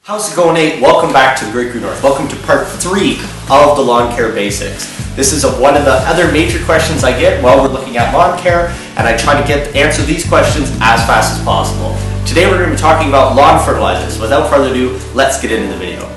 How's it going, Nate? Welcome back to the Great Green North. Welcome to part 3 of the lawn care basics. This is one of the other major questions I get while we're looking at lawn care, and I try to answer these questions as fast as possible. Today we're going to be talking about lawn fertilizers. Without further ado, let's get into the video.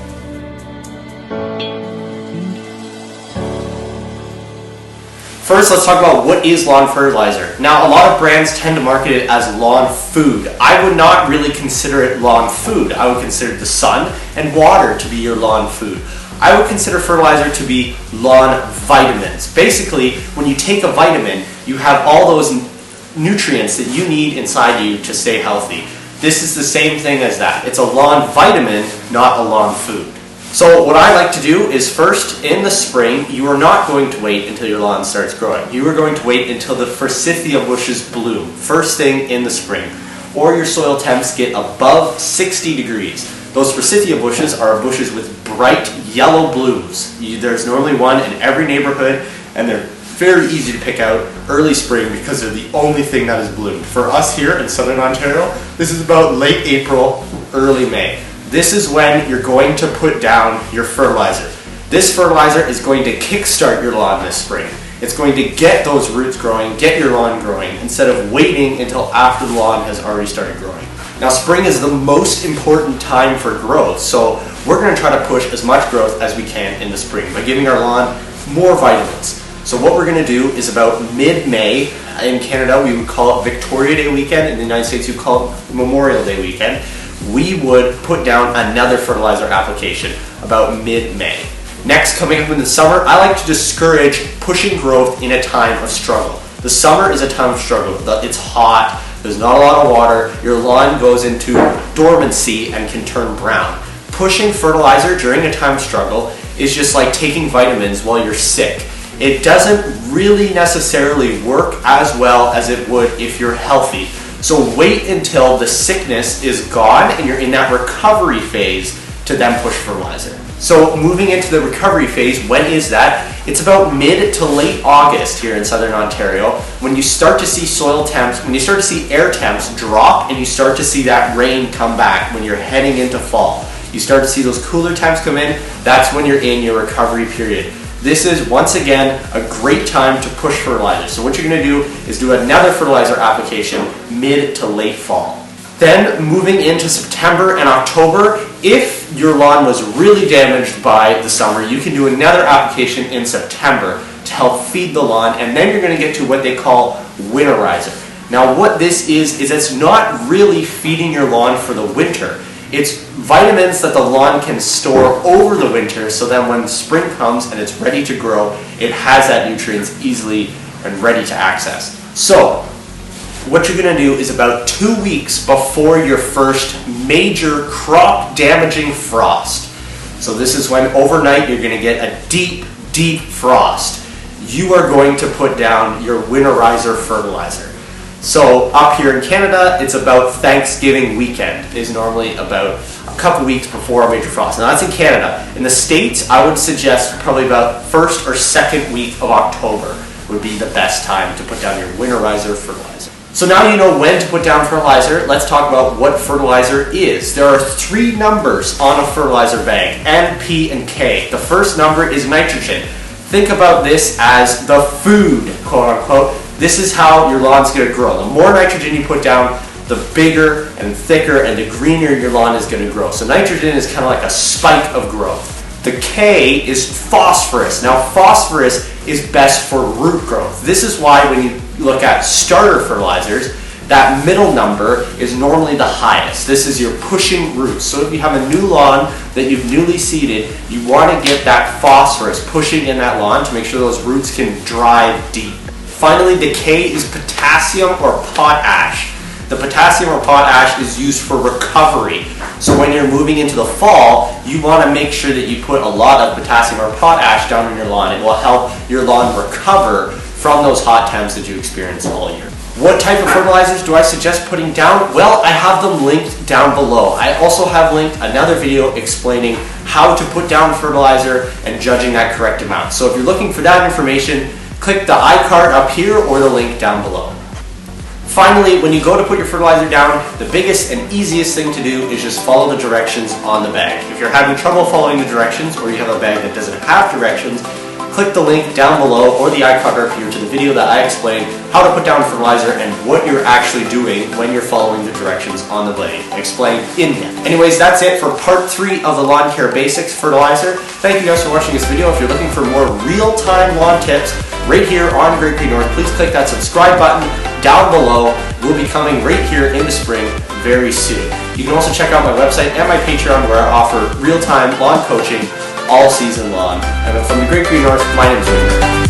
First, let's talk about what is lawn fertilizer. Now, a lot of brands tend to market it as lawn food. I would not really consider it lawn food. I would consider the sun and water to be your lawn food. I would consider fertilizer to be lawn vitamins. Basically, when you take a vitamin, you have all those nutrients that you need inside you to stay healthy. This is the same thing as that. It's a lawn vitamin, not a lawn food. So what I like to do is first, in the spring, you are not going to wait until your lawn starts growing. You are going to wait until the forsythia bushes bloom, first thing in the spring, or your soil temps get above 60 degrees. Those forsythia bushes are bushes with bright yellow blooms. There's normally one in every neighborhood, and they're very easy to pick out early spring because they're the only thing that is bloomed. For us here in Southern Ontario, this is about late April, early May. This is when you're going to put down your fertilizer. This fertilizer is going to kickstart your lawn this spring. It's going to get those roots growing, get your lawn growing, instead of waiting until after the lawn has already started growing. Now, spring is the most important time for growth, so we're going to try to push as much growth as we can in the spring by giving our lawn more vitamins. So what we're going to do is about mid-May. In Canada, we would call it Victoria Day weekend. In the United States, we call it Memorial Day weekend. We would put down another fertilizer application about mid-May. Next, coming up in the summer, I like to discourage pushing growth in a time of struggle. The summer is a time of struggle. It's hot, there's not a lot of water, your lawn goes into dormancy and can turn brown. Pushing fertilizer during a time of struggle is just like taking vitamins while you're sick. It doesn't really necessarily work as well as it would if you're healthy. So wait until the sickness is gone and you're in that recovery phase to then push fertilizer. So moving into the recovery phase, when is that? It's about mid to late August here in Southern Ontario when you start to see soil temps, when you start to see air temps drop and you start to see that rain come back when you're heading into fall. You start to see those cooler temps come in, that's when you're in your recovery period. This is, once again, a great time to push fertilizer. So what you're going to do is do another fertilizer application mid to late fall. Then moving into September and October, if your lawn was really damaged by the summer, you can do another application in September to help feed the lawn, and then you're going to get to what they call Winterizer. Now what this is it's not really feeding your lawn for the winter. It's vitamins that the lawn can store over the winter so that when spring comes and it's ready to grow, it has that nutrients easily and ready to access. So, what you're going to do is about 2 weeks before your first major crop damaging frost. So this is when overnight you're going to get a deep, deep frost. You are going to put down your Winterizer fertilizer. So up here in Canada, it's about Thanksgiving weekend, is normally about a couple weeks before a major frost. Now that's in Canada. In the States, I would suggest probably about first or second week of October would be the best time to put down your Winterizer fertilizer. So now you know when to put down fertilizer, let's talk about what fertilizer is. There are 3 numbers on a fertilizer bag, N, P, and K. The first number is nitrogen. Think about this as the food, quote unquote. This is how your lawn's going to grow. The more nitrogen you put down, the bigger and thicker and the greener your lawn is going to grow. So nitrogen is kind of like a spike of growth. The K is phosphorus. Now phosphorus is best for root growth. This is why when you look at starter fertilizers, that middle number is normally the highest. This is your pushing roots. So if you have a new lawn that you've newly seeded, you want to get that phosphorus pushing in that lawn to make sure those roots can drive deep. Finally, the K is potassium or potash. The potassium or potash is used for recovery. So when you're moving into the fall, you want to make sure that you put a lot of potassium or potash down on your lawn. It will help your lawn recover from those hot temps that you experience all year. What type of fertilizers do I suggest putting down? Well, I have them linked down below. I also have linked another video explaining how to put down fertilizer and judging that correct amount. So if you're looking for that information, click the iCard up here or the link down below. Finally, when you go to put your fertilizer down, the biggest and easiest thing to do is just follow the directions on the bag. If you're having trouble following the directions, or you have a bag that doesn't have directions, click the link down below or the icon up here to the video that I explained how to put down fertilizer and what you're actually doing when you're following the directions on the blade. Explained in depth. Anyways, that's it for part 3 of the Lawn Care Basics Fertilizer. Thank you guys for watching this video. If you're looking for more real-time lawn tips right here on Great Green North, please click that subscribe button down below. We'll be coming right here in the spring very soon. You can also check out my website and my Patreon where I offer real-time lawn coaching all season long. And from the Great Green North, my name is Winter.